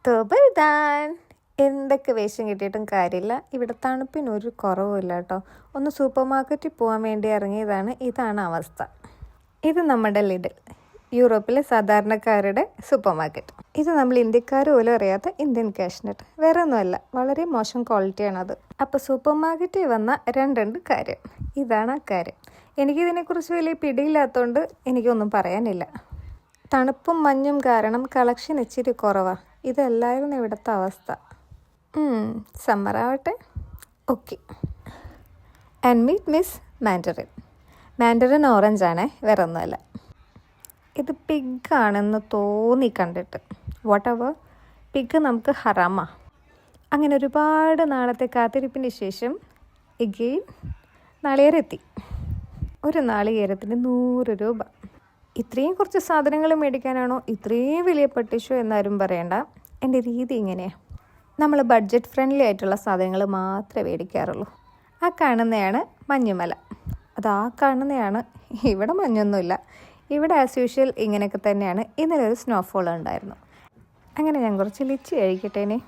തോബൽദാൻ എന്തൊക്കെ വേഷം കിട്ടിയിട്ടും കാര്യമില്ല. ഇവിടെ തണുപ്പിനൊരു കുറവുമില്ല കേട്ടോ. ഒന്ന് സൂപ്പർ മാർക്കറ്റിൽ പോകാൻ വേണ്ടി ഇറങ്ങിയതാണ്. ഇതാണ് അവസ്ഥ. ഇത് നമ്മുടെ ലിഡിൽ, യൂറോപ്പിലെ സാധാരണക്കാരുടെ സൂപ്പർ മാർക്കറ്റ്. ഇത് നമ്മൾ ഇന്ത്യക്കാർ പോലും അറിയാത്ത ഇന്ത്യൻ കാഷ്നട്ട്. വേറെ ഒന്നുമല്ല, വളരെ മോശം ക്വാളിറ്റിയാണത്. അപ്പോൾ സൂപ്പർ മാർക്കറ്റിൽ വന്ന രണ്ട് കാര്യം. ഇതാണ് ആ കാര്യം. എനിക്കിതിനെക്കുറിച്ച് വലിയ പിടിയില്ലാത്തതുകൊണ്ട് എനിക്കൊന്നും പറയാനില്ല. തണുപ്പും മഞ്ഞും കാരണം കളക്ഷൻ ഇച്ചിരി കുറവാണ്. ഇതല്ലായിരുന്നു ഇവിടുത്തെ അവസ്ഥ. സമ്മറാവട്ടെ. Okay. And meet miss mandarin ഓറഞ്ചാണേ, വേറെ ഒന്നുമല്ല. ഇത് പിഗ്ഗാണെന്ന് തോന്നി കണ്ടിട്ട്. വാട്ട് എവർ, പിഗ് നമുക്ക് ഹറാമാ. അങ്ങനെ ഒരുപാട് നാളത്തെ കാത്തിരിപ്പിന് ശേഷം എഗെയിൻ നാളികേരെത്തി. ഒരു നാളികേരത്തിന് 100 രൂപ. ഇത്രയും കുറച്ച് സാധനങ്ങൾ മേടിക്കാനാണോ ഇത്രയും വലിയ പട്ടിഷോ എന്നാരും പറയണ്ട. എൻ്റെ രീതി ഇങ്ങനെയാണ്. നമ്മൾ ബഡ്ജറ്റ് ഫ്രണ്ട്ലി ആയിട്ടുള്ള സാധനങ്ങൾ മാത്രമേ മേടിക്കാറുള്ളൂ. ആ കാണുന്നതാണ് മഞ്ഞുമല. ആ കാണുന്നതാണ്. ഇവിടെ മഞ്ഞൊന്നുമില്ല. ഇവിടെ ആസ് യൂഷ്വൽ ഇങ്ങനെയൊക്കെ തന്നെയാണ്. ഇന്നലെ ഒരു സ്നോഫോൾ ഉണ്ടായിരുന്നു. അങ്ങനെ ഞാൻ കുറച്ച് ലിച്ചി കഴിക്കട്ടേനെ.